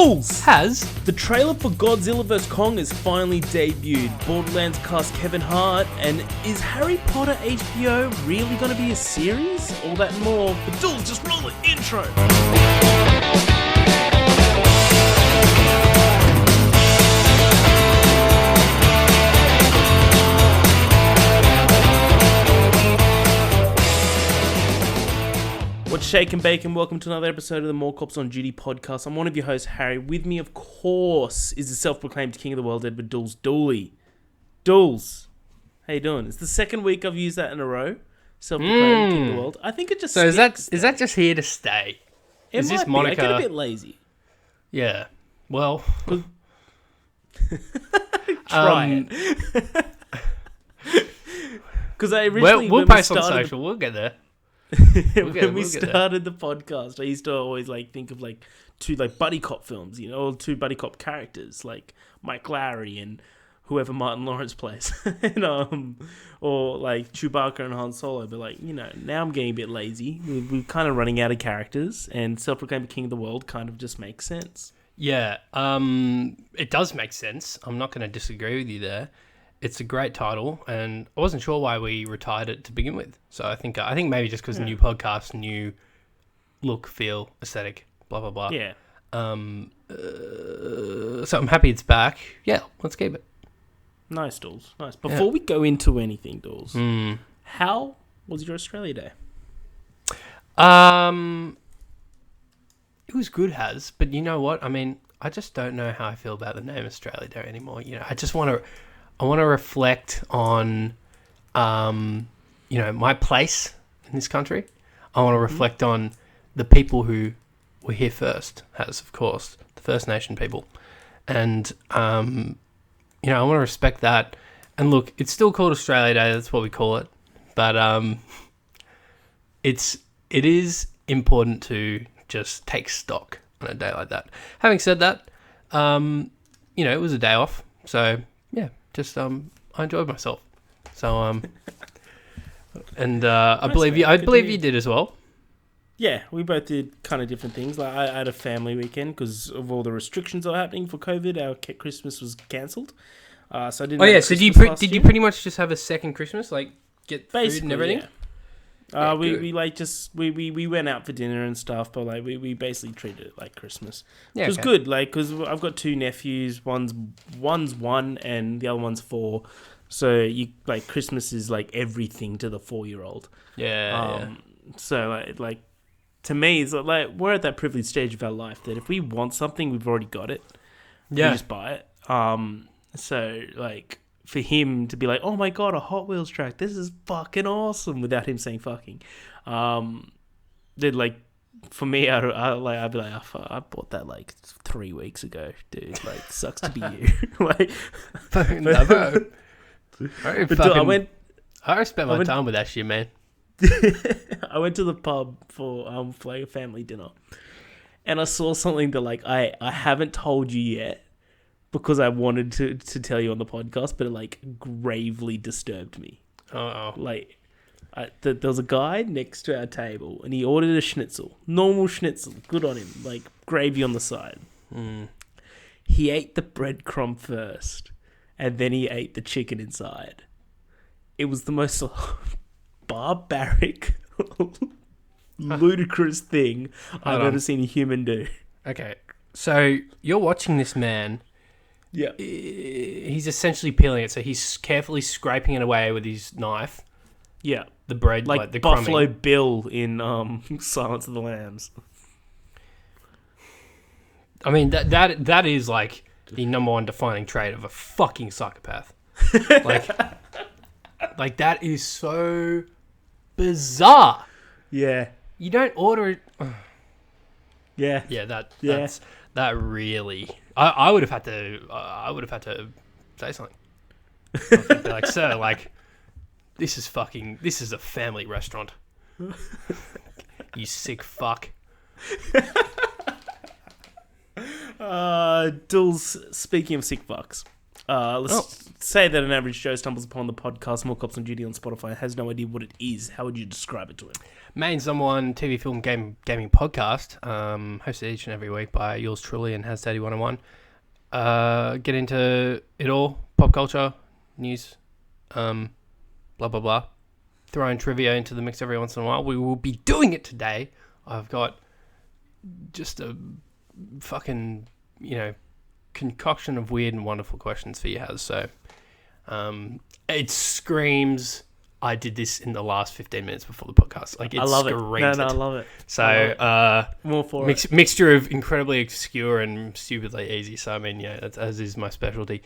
Dools! Has? The trailer for Godzilla vs. Kong has finally debuted. Borderlands cast Kevin Hart, and is Harry Potter HBO really going to be a series? All that and more. But Dools, just roll the intro! What's shaking bacon? Welcome to another episode of the More Cops on Duty podcast. I'm one of your hosts, Harry. With me, of course, is the self-proclaimed king of the world, Edward Dools. Dools, how you doing? It's the second week I've used that in a row. Self-proclaimed king of the world. I think it just So sticks. is that just here to stay? It Is might this be. moniker? I get a bit lazy. Yeah. Well, Try it. Because I originally we'll post on social. We'll get there. When we started the podcast, I used to always think of two buddy cop films, or two buddy cop characters like Mike Lowry and whoever Martin Lawrence plays, and, or Chewbacca and Han Solo. But now I'm getting a bit lazy. We're kind of running out of characters, and self-proclaimed king of the world kind of just makes sense. Yeah, it does make sense. I'm not going to disagree with you there. It's a great title, and I wasn't sure why we retired it to begin with. So I think maybe just because new podcast, new look, feel, aesthetic, blah blah blah. Yeah. So I'm happy it's back. Yeah, let's keep it. Nice, Dools. Nice. Before we go into anything, Dools, how was your Australia Day? It was good, but you know what? I mean, I just don't know how I feel about the name Australia Day anymore. I just want to reflect on, my place in this country. I want to reflect on the people who were here first, as of course the First Nation people, and I want to respect that. And look, it's still called Australia Day. That's what we call it. But it is important to just take stock on a day like that. Having said that, it was a day off, so yeah. Just I enjoyed myself. So and I believe you did as well. Yeah, we both did kind of different things. I had a family weekend because of all the restrictions that were happening for COVID. Our Christmas was cancelled, so I didn't. Oh yeah, so did you pretty much just have a second Christmas, get basically food and everything? Yeah. Yeah, we went out for dinner and stuff, but we basically treated it like Christmas. Yeah, it was good, because I've got two nephews. One's 1 and the other one's 4. So Christmas is everything to the 4-year-old. Yeah. So to me, it's we're at that privileged stage of our life that if we want something, we've already got it. Yeah. We just buy it. So for him to be oh my god, a Hot Wheels track, this is fucking awesome, without him saying fucking, then for me, I'd be I bought that 3 weeks ago, dude. Sucks to be you. No, I spent my time with that shit, man. I went to the pub for a family dinner, and I saw something that I haven't told you yet, because I wanted to tell you on the podcast, but it gravely disturbed me. Uh-oh. There was a guy next to our table, and he ordered a schnitzel. Normal schnitzel. Good on him. Gravy on the side. He ate the breadcrumb first, and then he ate the chicken inside. It was the most barbaric, ludicrous thing I've ever seen a human do. Okay, so you're watching this man. Yeah. He's essentially peeling it, so he's carefully scraping it away with his knife. Yeah. The bread, the Buffalo crumbing. Bill in Silence of the Lambs. I mean, that is the number one defining trait of a fucking psychopath. That is so bizarre. Yeah. You don't order it. Yeah. Yeah, that really. I would have had to say something. I would be sir, this is a family restaurant. You sick fuck. Dools, speaking of sick fucks, Let's say that an average Joe stumbles upon the podcast More Cops on Duty on Spotify and has no idea what it is. How would you describe it to him? Main Someone TV film gaming podcast, hosted each and every week by yours truly and Has Daddy 101. Get into it all, pop culture, news, blah blah blah. Throw in trivia into the mix every once in a while. We will be doing it today. I've got just a fucking, concoction of weird and wonderful questions for you, Haz. So it screams, I did this in the last 15 minutes before the podcast. Like, I love it. I love it. So more for mixture of incredibly obscure and stupidly easy. So I mean, yeah, that's, as is my specialty.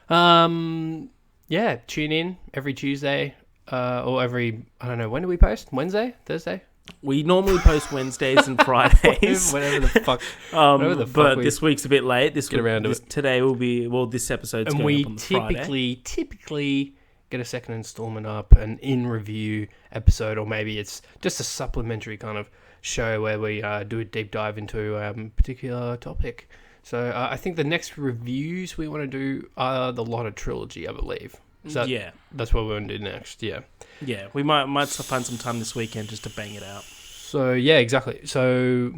Tune in every Tuesday or every, I don't know, when do we post? Wednesday? Thursday? We normally post Wednesdays and Fridays. whatever the fuck. But this week's a bit late. This today will be, this episode's and going up on the Friday. And we typically get a second installment up, an in-review episode, or maybe it's just a supplementary kind of show where we do a deep dive into a particular topic. So I think the next reviews we want to do are the Lotta trilogy, I believe. So that's what we're going to do next, yeah. Yeah, we might find some time this weekend just to bang it out. So, yeah, exactly. So,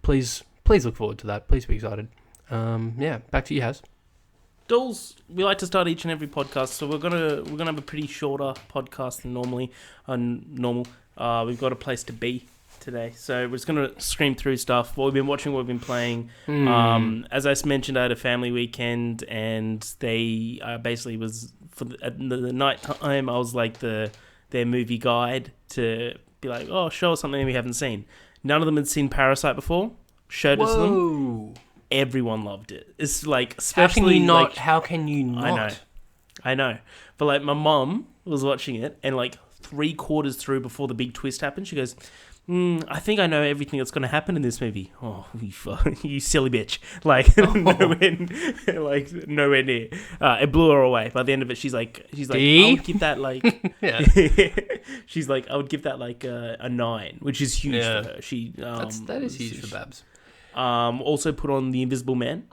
please look forward to that. Please be excited. Back to you, Haz. Dools, we like to start each and every podcast, so we're gonna have a pretty shorter podcast than normally. We've got a place to be today, so we're just gonna scream through stuff. What we've been watching, what we've been playing. As I mentioned, I had a family weekend, and they basically was at the night time. I was like their movie guide to be like, oh, show us something we haven't seen. None of them had seen Parasite before. Showed it to them. Everyone loved it. It's like, especially how can you not? I know. But like, my mum was watching it, and like 3/4 through before the big twist happened, she goes, I think I know everything that's going to happen in this movie. Oh, you silly bitch. Like, nowhere near. It blew her away. By the end of it, she's like, I would give that like, she's like, I would give that like a 9, which is huge for her. That is huge for Babs. Also put on The Invisible Man.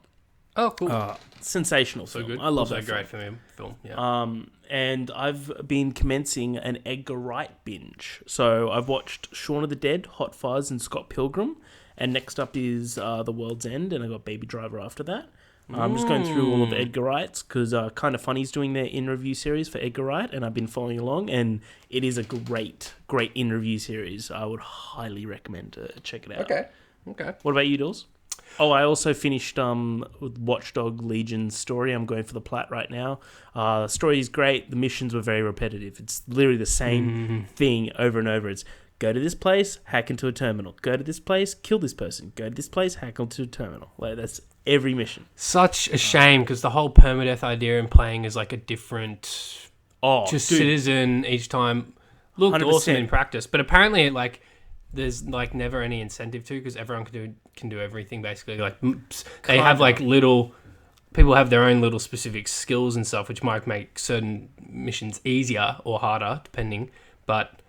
Oh, cool. Sensational film. Good. I love that great film. Yeah. And I've been commencing an Edgar Wright binge. So I've watched Shaun of the Dead, Hot Fuzz, and Scott Pilgrim. And next up is The World's End, and I got Baby Driver after that. I'm just going through all of Edgar Wright's, because Kind of Funny's doing their in-review series for Edgar Wright, and I've been following along, and it is a great in-review series. I would highly recommend to check it out. Okay. What about you, Dools? Oh, I also finished Watchdog Legion's story. I'm going for the plat right now. The story is great. The missions were very repetitive. It's literally the same thing over and over. It's go to this place, hack into a terminal. Go to this place, kill this person. Go to this place, hack into a terminal. Like, that's every mission. Such a shame, because the whole permadeath idea in playing is like a different citizen each time. Looked 100%. Awesome in practice, but apparently there's like never any incentive to, because everyone can do everything basically. Like they have like people have their own little specific skills and stuff, which might make certain missions easier or harder depending. But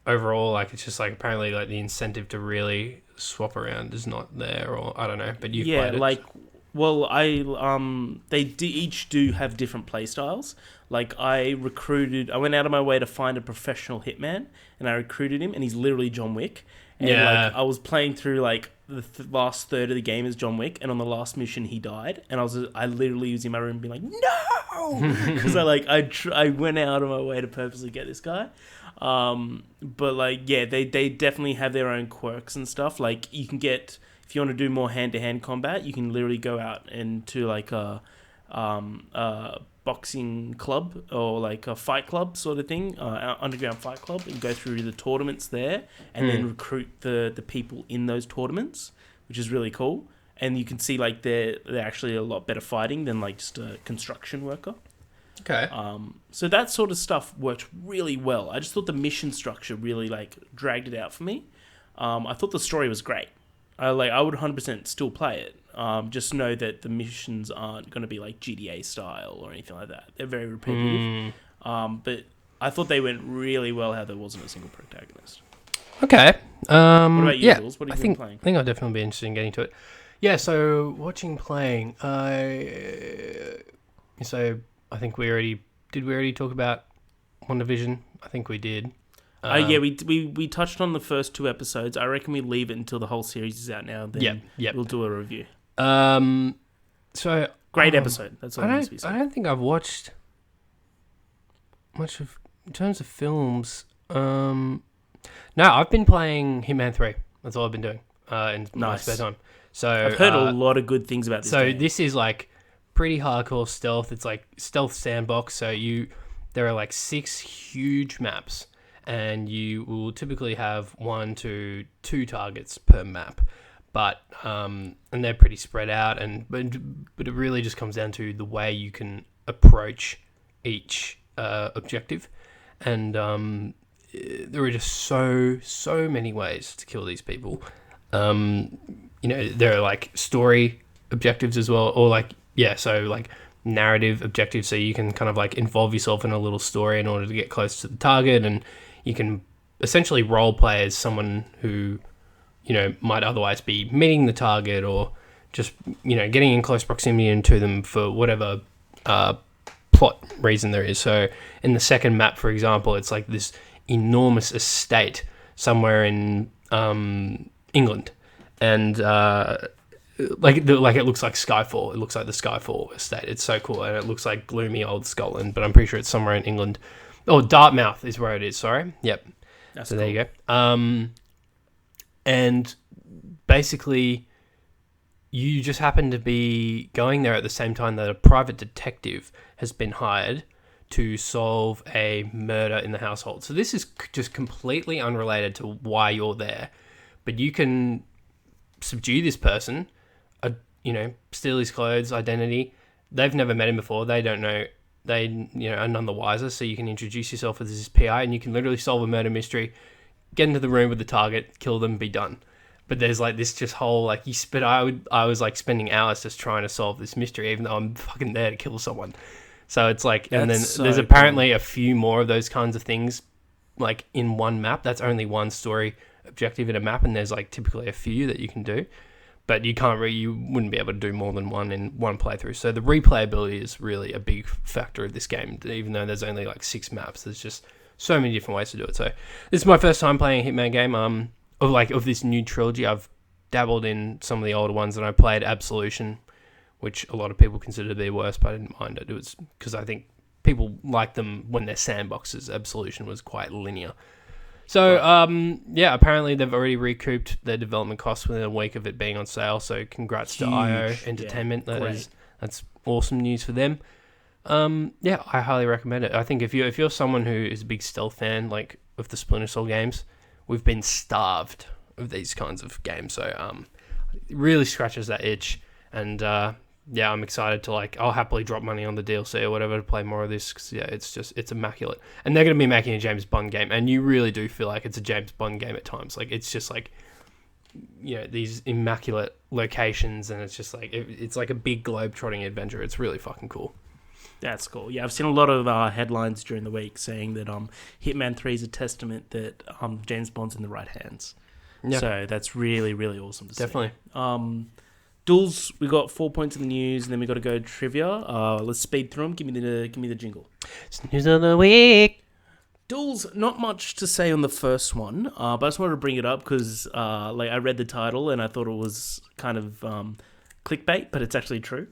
overall, like, it's just like apparently like the incentive to really swap around is not there, or I don't know. But you've played it. They each do have different play styles. Like, I went out of my way to find a professional hitman, and I recruited him, and he's literally John Wick. And I was playing through like the last third of the game as John Wick, and on the last mission he died, and I literally was in my room being like, no, because I went out of my way to purposely get this guy. But like, yeah, they definitely have their own quirks and stuff. Like, you can get, if you want to do more hand-to-hand combat, you can literally go out into like a boxing club or like a fight club sort of thing, underground fight club, and go through the tournaments there, and then recruit the people in those tournaments, which is really cool. And you can see like they're actually a lot better fighting than like just a construction worker. Okay. So that sort of stuff worked really well. I just thought the mission structure really like dragged it out for me. I thought the story was great. I would 100% still play it. Just know that the missions aren't going to be like GTA style or anything like that. They're very repetitive. But I thought they went really well how there wasn't a single protagonist. Okay. What about you, Jules? What have you been playing? I think I'll definitely be interested in getting to it. Yeah, so watching, playing, So I think we already talk about WandaVision? I think we did. Yeah, we touched on the first 2 episodes. I reckon we leave it until the whole series is out now. Then we'll do a review. So great episode. That's all I don't think I've watched much of in terms of films. No, I've been playing Hitman 3. That's all I've been doing in my spare time. So I've heard a lot of good things about this. So game. This is like pretty hardcore stealth. It's like stealth sandbox. So there are like 6 huge maps, and you will typically have 1 to 2 targets per map. But and they're pretty spread out, but it really just comes down to the way you can approach each objective, and there are just so many ways to kill these people. There are like story objectives as well, or like narrative objectives, so you can kind of like involve yourself in a little story in order to get close to the target, and you can essentially role play as someone who might otherwise be meeting the target, or just getting in close proximity to them for whatever plot reason there is. So in the second map, for example, it's like this enormous estate somewhere in England, and it looks like Skyfall. It looks like the Skyfall estate. It's so cool, and it looks like gloomy old Scotland, but I'm pretty sure it's somewhere in England. Oh, Dartmouth is where it is. Sorry. Yep. That's so cool. There you go. And basically, you just happen to be going there at the same time that a private detective has been hired to solve a murder in the household. So this is just completely unrelated to why you're there, but you can subdue this person, steal his clothes, identity. They've never met him before. They don't know. They are none the wiser. So you can introduce yourself as this PI, and you can literally solve a murder mystery, get into the room with the target, kill them, be done. But there's like this just whole like I was like spending hours just trying to solve this mystery, even though I'm fucking there to kill someone. So it's like, and then there's apparently a few more of those kinds of things, like in one map. That's only one story objective in a map, and there's like typically a few that you can do, but you wouldn't be able to do more than one in one playthrough. So the replayability is really a big factor of this game, even though there's only like 6 maps. There's just so many different ways to do it. So this is my first time playing a Hitman game. Of this new trilogy. I've dabbled in some of the older ones, and I played Absolution, which a lot of people consider to be worse, but I didn't mind it. It was because I think people like them when they're sandboxes. Absolution was quite linear. So, apparently they've already recouped their development costs within a week of it being on sale. So congrats to IO Entertainment. Yeah, that's awesome news for them. I highly recommend it. I think if you're someone who is a big stealth fan, like of the Splinter Cell games, we've been starved of these kinds of games. So it really scratches that itch, and I'm excited to I'll happily drop money on the DLC or whatever to play more of this, because it's immaculate. And they're going to be making a James Bond game, and you really do feel like it's a James Bond game at times. Like it's just like these immaculate locations, and it's just like it's like a big globe-trotting adventure. It's really fucking cool. That's cool. Yeah, I've seen a lot of headlines during the week saying that Hitman 3 is a testament that James Bond's in the right hands. Yeah. So that's really, really awesome to see. Definitely. Dools, we got 4 points in the news, and then we got to go to trivia. Let's speed through them. Give me the jingle. It's news of the week. Dools, not much to say on the first one, but I just wanted to bring it up because I read the title and I thought it was kind of clickbait, but it's actually true.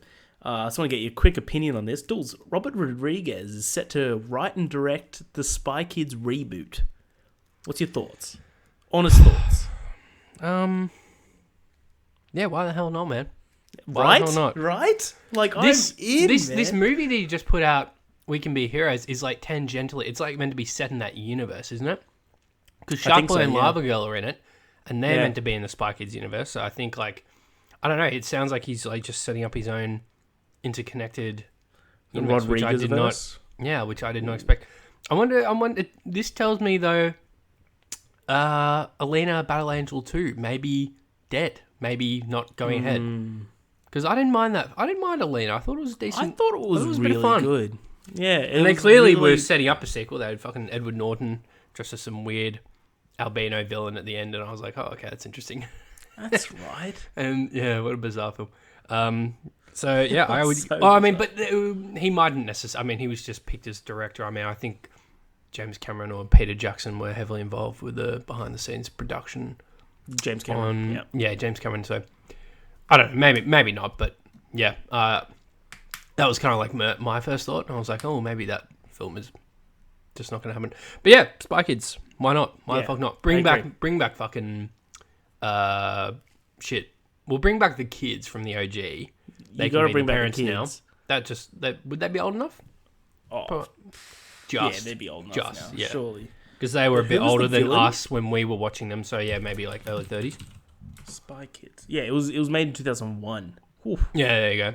I just want to get your quick opinion on this. Dools, Robert Rodriguez is set to write and direct the Spy Kids reboot. What's your thoughts? Honest thoughts. Yeah, why the hell not, man? Why the hell not? Right? Like, this man. movie that you just put out, We Can Be Heroes, is like tangentially, it's like meant to be set in that universe, isn't it? Because Sharkboy and Lava Girl are in it, and they're meant to be in the Spy Kids universe. So I think I don't know. It sounds like he's like just setting up his own interconnected universe, which I did not expect. I wonder. This tells me though, Alina Battle Angel 2 maybe dead, maybe not going ahead. Because I didn't mind that. I didn't mind Alina. I thought it was decent. I thought it was really fun. Good. Yeah, and they clearly were setting up a sequel. They had fucking Edward Norton dressed as some weird albino villain at the end, and I was like, oh, okay, that's interesting. That's right. And yeah, what a bizarre film. So yeah, I would. So I mean, but he mightn't necessarily. I mean, he was just picked as director. I mean, I think James Cameron or Peter Jackson were heavily involved with the behind-the-scenes production. James Cameron. Yeah, James Cameron. So I don't know. Maybe not. But yeah, that was kind of like my first thought. I was like, oh, maybe that film is just not going to happen. But yeah, Spy Kids. Why not? Why the fuck not? Bring back fucking shit. We'll bring back the kids from the OG. They can be the parents now. Would they be old enough? Oh, yeah, they'd be old enough now, surely. Because they were a bit older than us when we were watching them. So yeah, maybe like early 30s. Spy Kids. Yeah, it was made in 2001. Whew. Yeah, there you go.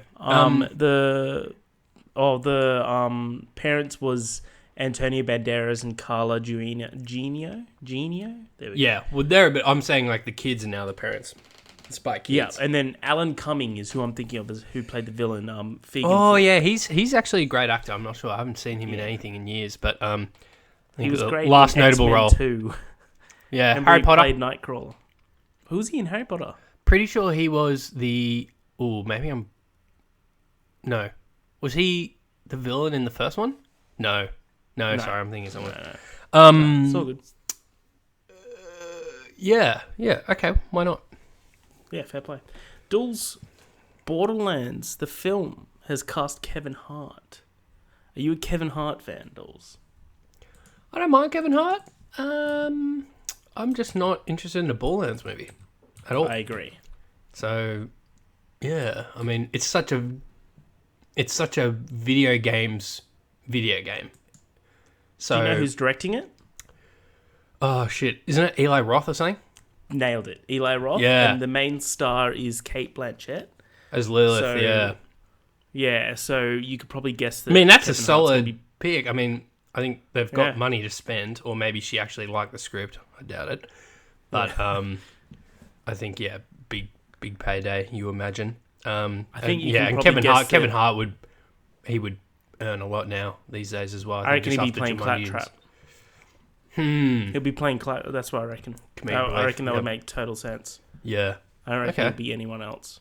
The parents was Antonio Banderas and Carla Genio. There we go. Well, they're a bit. I'm saying like the kids are now the parents. Spy Kids. Yeah, and then Alan Cumming is who I'm thinking of as who played the villain. Yeah, he's actually a great actor. I'm not sure. I haven't seen him in anything in years, but he was great. Last in notable X-Men role too. Yeah, Remember Harry Potter. Played Nightcrawler. Who's he in Harry Potter? Pretty sure he was the. Oh, maybe I'm. No, was he the villain in the first one? No. Sorry, I'm thinking someone. No. It's all good. Yeah. Okay, why not? Yeah, fair play. Dools, Borderlands, the film, has cast Kevin Hart. Are you a Kevin Hart fan, Dools? I don't mind Kevin Hart. I'm just not interested in a Borderlands movie at all. I agree. So, yeah, I mean, it's such a video game. So, do you know who's directing it? Oh shit! Isn't it Eli Roth or something? Nailed it. Eli Roth. Yeah. And the main star is Cate Blanchett. As Lilith, yeah. Yeah, so you could probably guess that. I mean, that's Kevin a solid pick. I mean, I think they've got money to spend, or maybe she actually liked the script. I doubt it. But I think, yeah, big payday, you imagine. I think and Kevin Hart would earn a lot now these days as well. I reckon he'd be playing Claptrap. He'll be playing Claptrap. That's what I reckon. I reckon that would make total sense. Yeah. I don't reckon it'd be anyone else.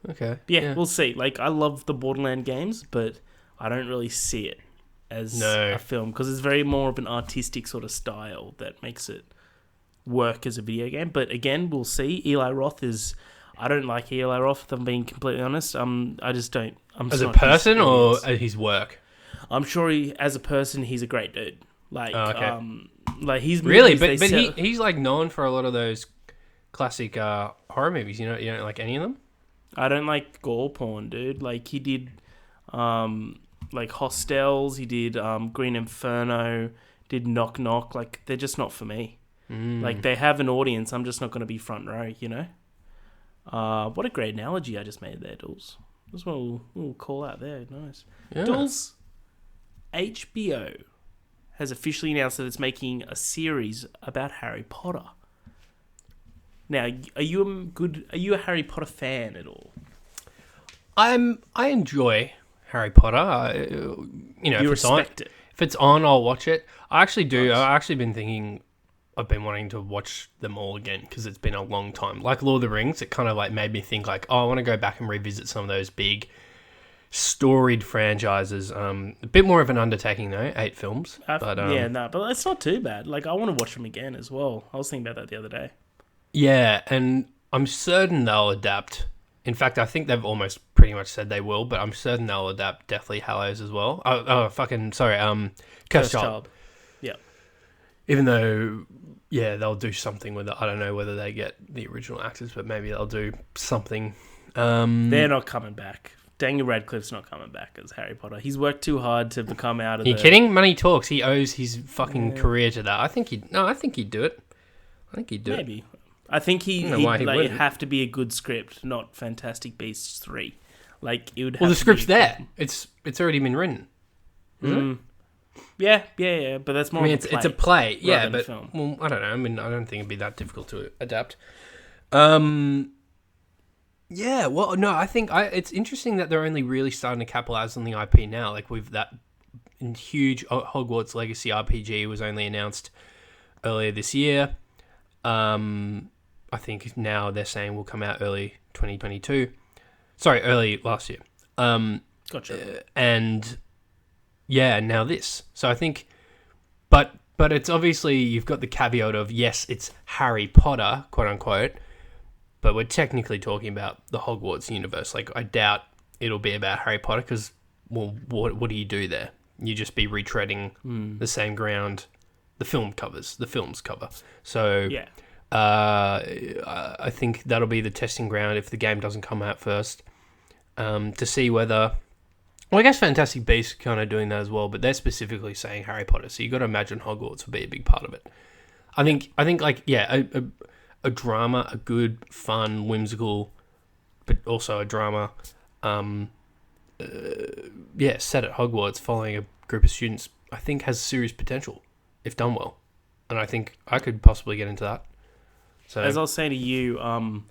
Okay. Yeah, we'll see. Like, I love the Borderlands games, but I don't really see it as a film because it's very more of an artistic sort of style that makes it work as a video game. But again, we'll see. Eli Roth is... I don't like Eli Roth, if I'm being completely honest. I just don't... As a person or his work? I'm sure as a person, he's a great dude. Like, like he's really, but he's like known for a lot of those classic horror movies. You don't like any of them? I don't like gore porn, dude. Like he did, like Hostels. He did Green Inferno. Did Knock Knock. Like they're just not for me. Like they have an audience. I'm just not going to be front row. You know. What a great analogy I just made there, Dools. That's what we'll call out there. Nice. Yeah. Dools, HBO has officially announced that it's making a series about Harry Potter. Now, are you a Harry Potter fan at all? I enjoy Harry Potter. You respect it. If it's on, I'll watch it. I actually do. Nice. I've actually been thinking. I've been wanting to watch them all again because it's been a long time. Like Lord of the Rings, it kind of like made me think like, I want to go back and revisit some of those big storied franchises. A bit more of an undertaking though, 8 films. But it's not too bad. Like I want to watch them again as well. I was thinking about that the other day. Yeah, and I'm certain they'll adapt. In fact, I think they've almost pretty much said they will, but I'm certain they'll adapt Deathly Hallows as well. Cursed Child. Yeah. Even though, they'll do something with it. I don't know whether they get the original actors, but maybe they'll do something. They're not coming back. Daniel Radcliffe's not coming back as Harry Potter. He's worked too hard to become out of. Are you kidding? Money talks. He owes his fucking career to that. I think he'd do it. I think he'd do it. Maybe. I think he'd have to be a good script, not Fantastic Beasts 3. Like it would. Well, the script's there. It's already been written. Isn't it? Yeah, but that's more. I mean, it's a play. Yeah, but well, I don't know. I mean, I don't think it'd be that difficult to adapt. Yeah, well, no, I think it's interesting that they're only really starting to capitalize on the IP now. Like with that huge Hogwarts Legacy RPG was only announced earlier this year. I think now they're saying will come out early 2022. Sorry, early last year. Gotcha. And yeah, now this. So I think, but it's obviously you've got the caveat of yes, it's Harry Potter, quote unquote, but we're technically talking about the Hogwarts universe. Like I doubt it'll be about Harry Potter because, well, what do you do there? You just be retreading the same ground the film's cover. So Yeah. I think that'll be the testing ground if the game doesn't come out first, to see whether. Well, I guess Fantastic Beasts are kind of doing that as well, but they're specifically saying Harry Potter, so you got to imagine Hogwarts will be a big part of it. I think like a drama, a good, fun, whimsical, but also a drama, set at Hogwarts following a group of students, I think has serious potential if done well, and I think I could possibly get into that. So as I was saying to you, I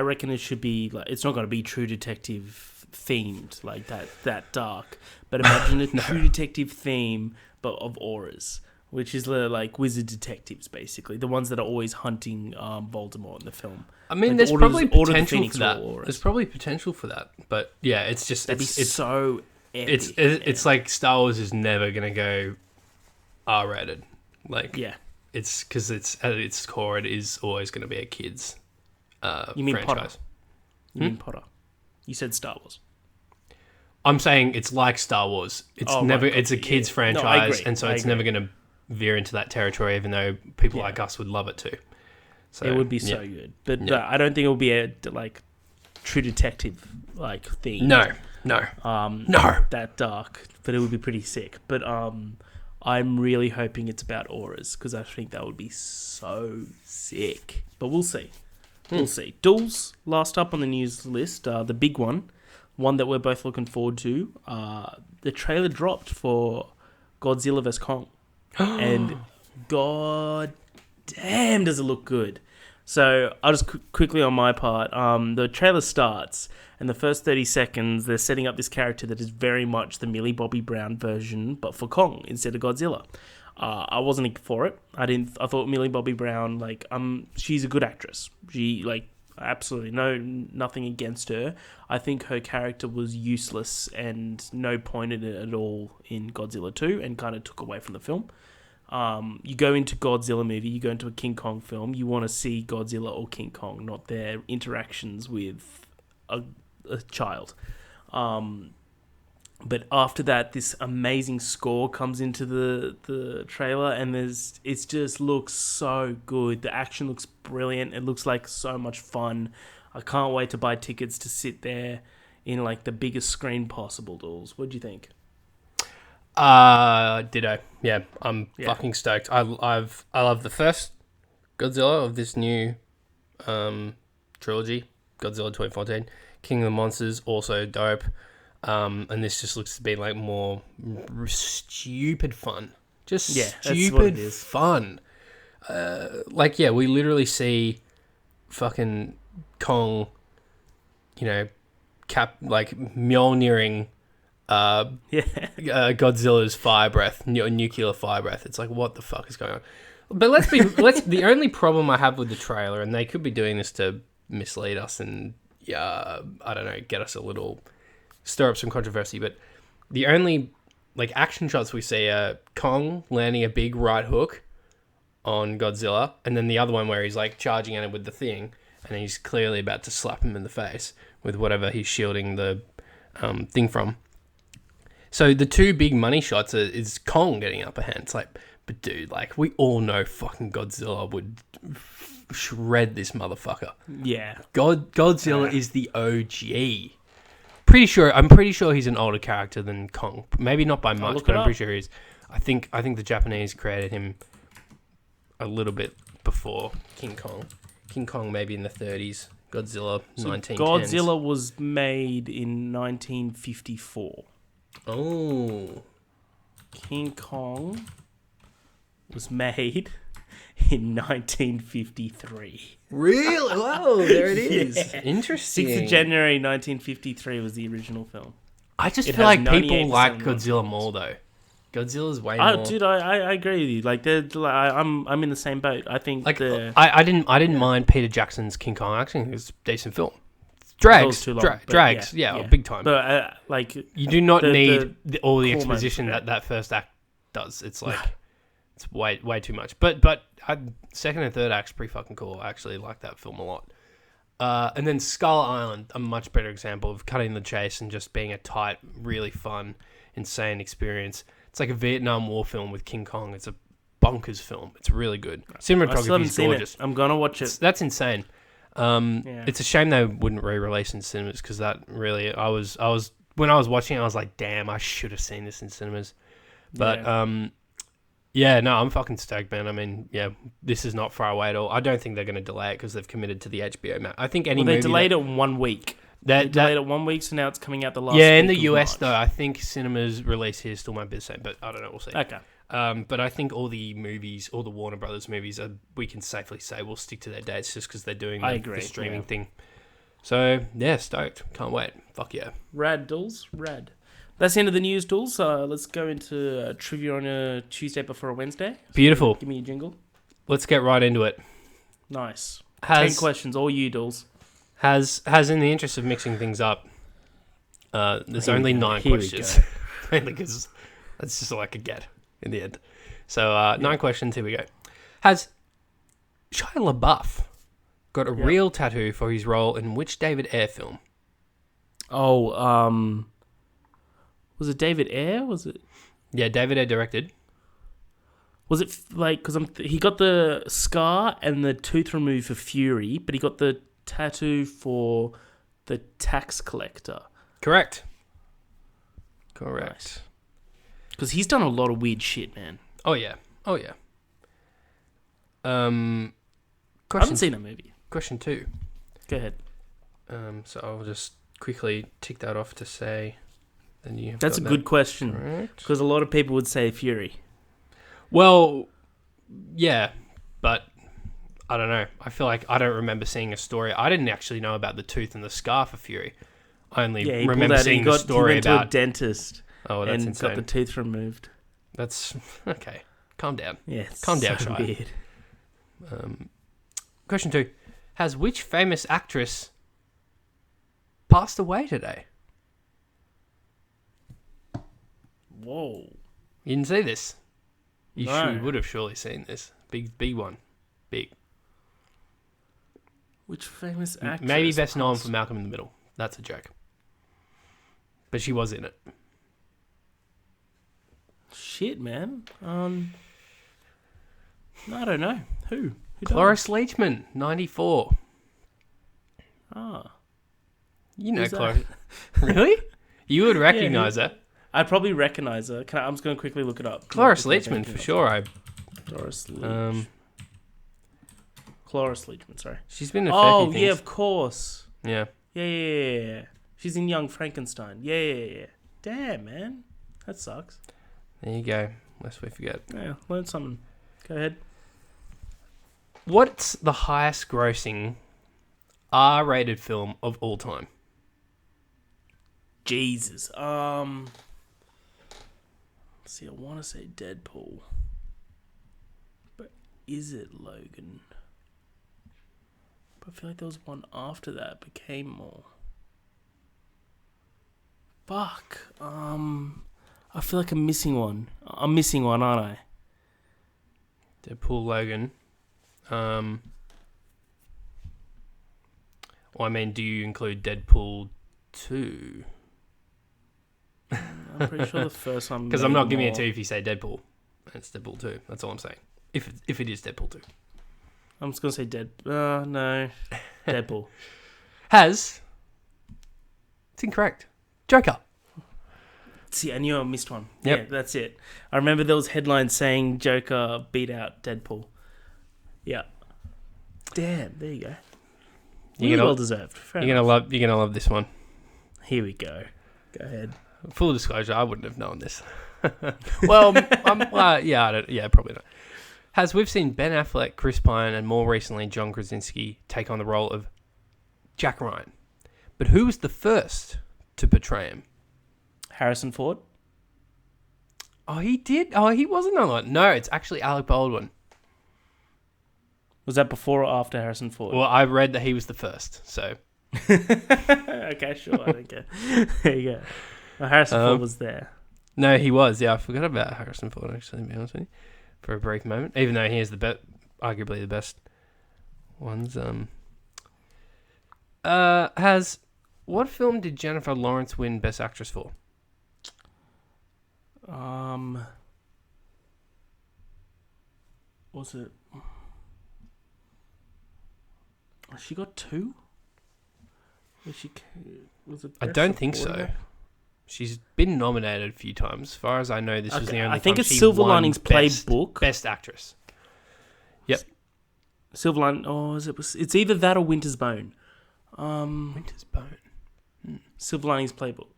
reckon it should be like it's not going to be True Detective themed like that dark, but imagine a True Detective theme but of auras, which is like wizard detectives, basically the ones that are always hunting Voldemort in the film. I mean, like there's probably potential for that. Auras. There's probably potential for that, but yeah, it's just That'd be so epic. It's like Star Wars is never gonna go R-rated. Like yeah, it's because it's at its core, it is always going to be a kids. You mean franchise. Potter? You mean Potter? You said Star Wars. I'm saying it's like Star Wars. It's never. Right, it's a kids franchise, and so it's never going to veer into that territory. Even though people like us would love it too. So it would be so good, but I don't think it will be a like True Detective like theme. No. That dark, but it would be pretty sick. But I'm really hoping it's about auras because I think that would be so sick. But we'll see. We'll see. Dools, last up on the news list, the big one that we're both looking forward to. The trailer dropped for Godzilla vs. Kong. And god damn does it look good. So I'll just quickly on my part, the trailer starts and the first 30 seconds they're setting up this character that is very much the Millie Bobby Brown version but for Kong instead of Godzilla. I wasn't for it. I thought Millie Bobby Brown, she's a good actress. She, absolutely nothing against her. I think her character was useless and no point in it at all in Godzilla 2 and kind of took away from the film. You go into Godzilla movie, you go into a King Kong film, you want to see Godzilla or King Kong, not their interactions with a child. But after that, this amazing score comes into the trailer, and it just looks so good. The action looks brilliant. It looks like so much fun. I can't wait to buy tickets to sit there in the biggest screen possible. Dools, what do you think? Ditto. Yeah, I'm fucking stoked. I love the first Godzilla of this new trilogy, Godzilla 2014. King of the Monsters, also dope. And this just looks to be more stupid fun. Just stupid fun. We literally see fucking Kong, Mjolniring Godzilla's fire breath, nuclear fire breath. It's like, what the fuck is going on? But the only problem I have with the trailer, and they could be doing this to mislead us and I don't know, get us a little, stir up some controversy, but the only action shots we see are Kong landing a big right hook on Godzilla, and then the other one where he's charging at it with the thing, and he's clearly about to slap him in the face with whatever he's shielding the thing from. So the two big money shots is Kong getting upper hand. It's but dude, we all know fucking Godzilla would shred this motherfucker. Yeah. Godzilla is the OG. I'm pretty sure he's an older character than Kong. Maybe not by much, but I'm pretty sure he is. I think the Japanese created him a little bit before King Kong. King Kong maybe in the 30s. Godzilla 1910s. Godzilla was made in 1954. Oh. King Kong was made in 1953. Really? Wow, there it is. Yeah. Interesting. 6th of January 1953 was the original film. I just feel like people like Godzilla more, though. Godzilla's way more. Dude, I agree with you. I'm in the same boat. I think I didn't mind Peter Jackson's King Kong. Actually, it was a decent film. Drags, too long, drags, big time. But like, you do not need all the core exposition moments, that first act does. It's like it's way too much. But second and third act's pretty fucking cool. I actually like that film a lot. And then Skull Island, a much better example of cutting the chase and just being a tight, really fun, insane experience. It's like a Vietnam War film with King Kong. It's a bonkers film. It's really good. Cinematography is gorgeous. I'm gonna watch it. That's insane. It's a shame they wouldn't re-release in cinemas because that really, I was when I was watching it, I was like, damn, I should have seen this in cinemas. But no, I'm fucking stoked, man. I mean, this is not far away at all. I don't think they're going to delay it because they've committed to the HBO map. I think they delayed it 1 week. They delayed it 1 week, so now it's coming out the last. Yeah, in week the of US March. though, I think cinemas release here still might be the same, but I don't know. We'll see. Okay. But I think all the Warner Brothers movies, we can safely say will stick to their dates just because they're doing the streaming thing. So, yeah, stoked. Can't wait. Fuck yeah. Rad, Dools. Rad. That's the end of the news, Dools. Let's go into trivia on a Tuesday before a Wednesday. So beautiful. Give me a jingle. Let's get right into it. Nice. 10 questions, all you, Dools. Has in the interest of mixing things up, there's only 9 questions. Mainly because that's just all I could get in the end. So 9 questions, here we go. Has Shia LaBeouf got a real tattoo for his role in which David Ayer film? Oh, was it David Ayer? Was it? Yeah, David Ayer directed. Was it like, because he got the scar and the tooth removed for Fury, but he got the tattoo for the tax collector? Correct. Correct. Because he's done a lot of weird shit, man. Oh yeah. I haven't seen that movie. Question 2. Go ahead. So I'll just quickly tick that off to say. That's a good question. Because a lot of people would say Fury. Well, yeah, but I don't know. I feel like I don't remember seeing a story. I didn't actually know about the tooth and the scar for Fury. I only remember seeing the story he went about to a dentist. Oh, that's and insane. Got the tooth removed. That's okay. Calm down. Yeah, calm down, so Shia. Question 2: has which famous actress passed away today? Whoa! You didn't see this. No. You would have surely seen this. Big one. Big. Which famous actress? Maybe best known for Malcolm in the Middle. That's a joke. But she was in it. Shit, man. I don't know. Who Cloris Leachman, 94. Ah. You know Who's Cloris. Really? You would recognise her. I'd probably recognise her. I'm just going to quickly look it up. Cloris Leachman, for sure. Cloris Leachman. Cloris Leachman, sorry. She's been in a fair few things. Yeah, of course. Yeah. Yeah. She's in Young Frankenstein. Yeah. Damn, man. That sucks. There you go. Lest we forget. Yeah, learned something. Go ahead. What's the highest grossing R-rated film of all time? Jesus. See, I want to say Deadpool. But is it Logan? But I feel like there was one after that became more. Fuck. I feel like I'm missing one. I'm missing one, aren't I? Deadpool, Logan. Well, I mean, do you include Deadpool 2? I'm pretty sure the first one. Because I'm not giving it to you if you say Deadpool. It's Deadpool 2. That's all I'm saying. If it is Deadpool 2. I'm just going to say no. Deadpool. It's incorrect. Joker. See, I knew I missed one. Yep. Yeah, that's it. I remember there was headlines saying Joker beat out Deadpool. Yeah. Damn, there you go. Well deserved. You're gonna love this one. Here we go. Go ahead. Full disclosure, I wouldn't have known this. Well, probably not. We've seen Ben Affleck, Chris Pine, and more recently John Krasinski take on the role of Jack Ryan. But who was the first to portray him? Harrison Ford? Oh, he did? Oh, he wasn't on that. No, it's actually Alec Baldwin. Was that before or after Harrison Ford? Well, I read that he was the first, so Okay, sure. I don't care. There you go. Well, Harrison Ford was there. No, he was. Yeah, I forgot about Harrison Ford, actually, to be honest with you, for a brief moment. Even though he is arguably the best ones. What film did Jennifer Lawrence win Best Actress for? Was it? She got 2? Was it? I don't think so. She's been nominated a few times. As far as I know, this was the only I think time it's she Silver won Linings Playbook. Best Actress. Yep. Silver Lining. Oh, it's either that or Winter's Bone. Winter's Bone. Silver Linings Playbook.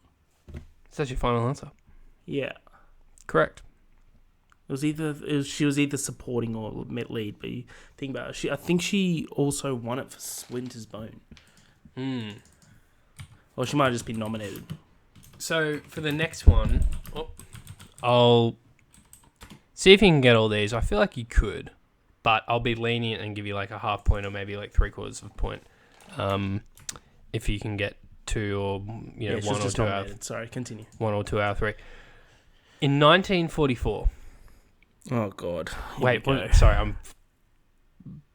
Is that your final answer? Yeah. Correct. She was either supporting or lead, but you think about it, I think she also won it for Winter's Bone. Or she might have just been nominated. So for the next one, I'll see if you can get all these. I feel like you could, but I'll be lenient and give you like a half point or maybe like 3/4 of a point. If you can get 2 or one or 2 out. Sorry, continue. 1 or 2 out of 3. In 1944. Oh God! Wait, sorry, I'm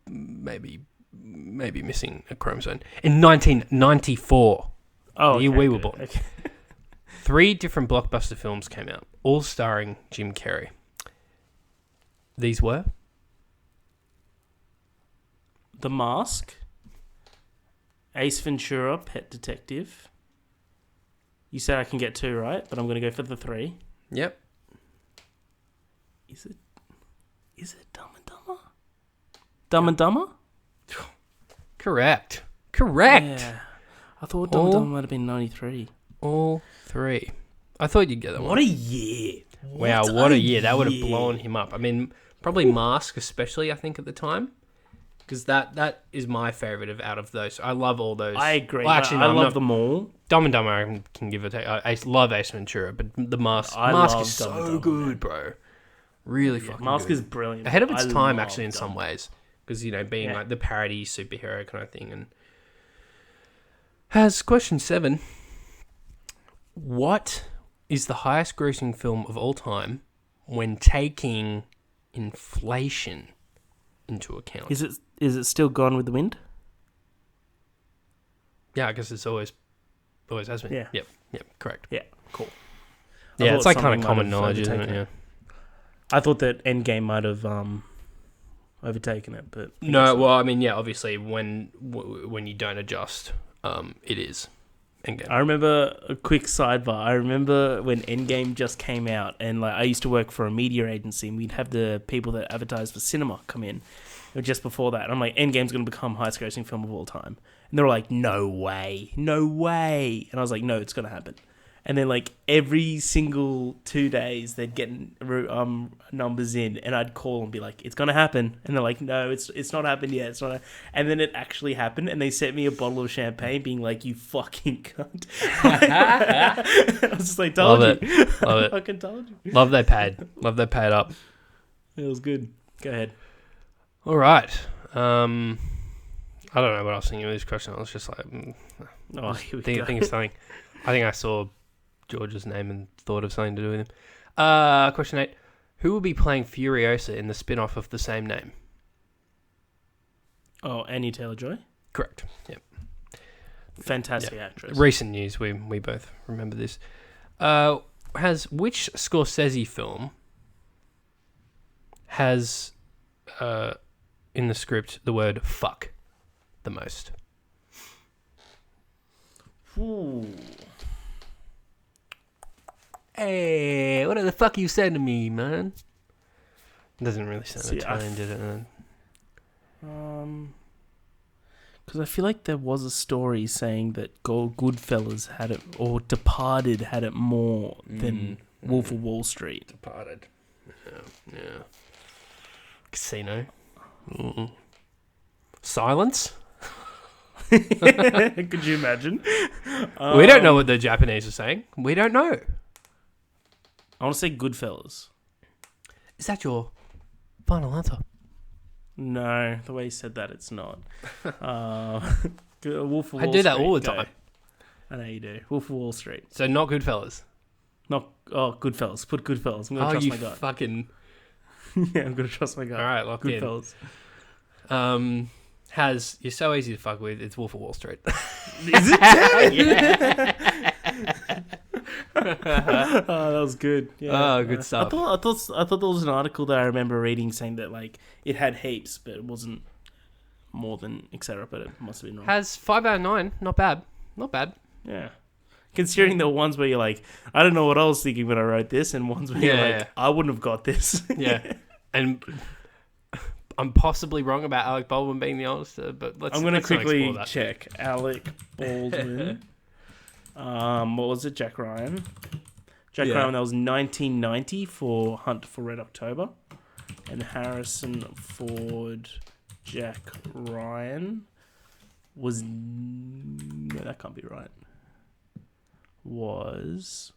maybe missing a chromosome. In 1994, the year we were born, okay. 3 different blockbuster films came out, all starring Jim Carrey. These were The Mask, Ace Ventura, Pet Detective. You said I can get 2 right, but I'm going to go for the 3. Yep. Is it Dumb and Dumber? Dumb and Dumber? Correct. Yeah. I thought Dumb and Dumber might have been 93. All 3. I thought you'd get that one. What a year. Wow, what a year. That would have blown him up. I mean, probably Mask especially, I think, at the time. Because that is my favourite out of those. I love all those. I agree. Well, actually, no, I love them all. Dumb and Dumber I can give a take. I love Ace Ventura, but the Mask is so good, bro. Really fucking Mask good. Is brilliant. Ahead of its time, actually, in some ways. Because, being like the parody superhero kind of thing. And has question 7. What is the highest grossing film of all time when taking inflation into account? Is it still Gone with the Wind? Yeah, I guess it's always has been. Yeah. Yep, correct. Yeah, cool. Yeah, it's like kind of common knowledge, isn't it? Yeah. I thought that Endgame might have overtaken it, but no. Well, I mean, yeah, obviously when you don't adjust, it is Endgame. I remember a quick sidebar. I remember when Endgame just came out, and like I used to work for a media agency, and we'd have the people that advertise for cinema come in. Just before that, and I'm like, Endgame's going to become highest grossing film of all time, and they were like, no way, and I was like, no, it's going to happen. And then like every single 2 days they'd get numbers in, and I'd call and be like, it's gonna happen, and they're like, no, it's not happened yet, it's not. And then it actually happened, and they sent me a bottle of champagne, being like, you fucking cunt. I was just like, told Love you, it. Love it. I fucking told you. Love they paid up. It was good. Go ahead. All right. I don't know what I was thinking of this question. I was just like, Here we think go. of something. I think I saw George's name and thought of something to do with him. Question 8. Who will be playing Furiosa in the spin-off of the same name? Oh, Anya Taylor-Joy? Correct. Yep. Fantastic actress. Recent news. We both remember this. Has which Scorsese film has in the script the word fuck the most? Ooh. Hey, what the fuck are you saying to me, man? Doesn't really sound Italian, did it? Because I feel like there was a story saying that Goodfellas had it, or Departed had it more than Wolf of Wall Street. Departed. Yeah. Casino. Silence? Could you imagine? We don't know what the Japanese are saying. We don't know. I want to say Goodfellas. Is that your final answer? No, the way you said that, it's not. Wolf of Wall I do that Street, all the go. time. I know you do. Wolf of Wall Street. So not Goodfellas. Goodfellas. Put Goodfellas. I'm gonna Oh, trust you my gut. fucking... Yeah, I'm gonna trust my gut. All right, locked in. Goodfellas. You're so easy to fuck with. It's Wolf of Wall Street. Is it? Damn it! Yeah. Oh, that was good. Yeah. Oh, good stuff. I thought there was an article that I remember reading saying that like it had heaps, but it wasn't more than etc. But it must have been wrong. Has 5 out of 9. Not bad. Not bad. Yeah. Considering the ones where you're like, I don't know what I was thinking when I wrote this, and ones where you're like, I wouldn't have got this. Yeah. And I'm possibly wrong about Alec Baldwin being the oldest, but I'm going to quickly that. check. Alec Baldwin. What was it? Jack Ryan. Jack Ryan, that was 1990 for Hunt for Red October. And Harrison Ford, Jack Ryan was... No, that can't be right. Was...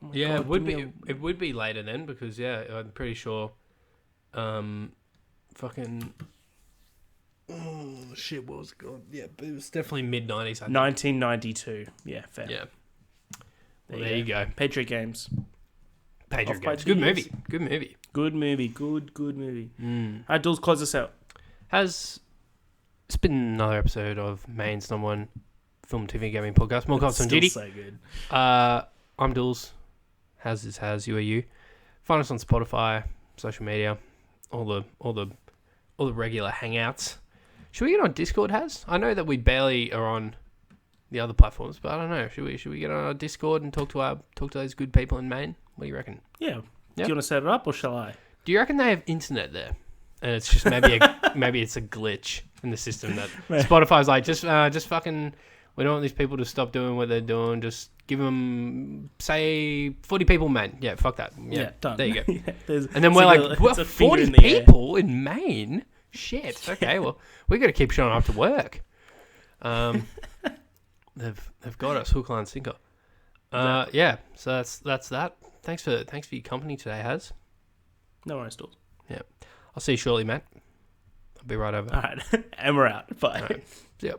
Oh Yeah, God, it would be later then because I'm pretty sure fucking oh shit, what was it called? Yeah, but it was definitely mid-90s, I think. 1992. Yeah, fair. Yeah. Well, there you go. Patriot Games. Patriot by Games. 2 Good years. movie. Good movie. Good movie. Good movie. Mm. Alright, Dools, close us out. It's been another episode of Maine's #1 film, TV, gaming podcast. More cops on Still duty. so good. I'm Dools. Has you are you. Find us on Spotify, social media, all the regular hangouts. Should we get on Discord, Has? I know that we barely are on the other platforms, but I don't know. Should we get on our Discord and talk to those good people in Maine? What do you reckon? Yeah. Yep. Do you want to set it up or shall I? Do you reckon they have internet there? And it's just maybe it's a glitch in the system that Spotify's like just fucking. We don't want these people to stop doing what they're doing. Just give them, say, 40 people, man. Yeah, fuck that. Yeah, done. There you go. Yeah, and then we're like, what, 40 people in Maine? Shit. Okay, well, we got to keep showing up to work. They've got us hook, line, sinker. Yeah. So that's that. Thanks for your company today, Has. No worries, Dools. Yeah. I'll see you shortly, Matt. I'll be right over. All right. And we're out. Bye. All right. See ya.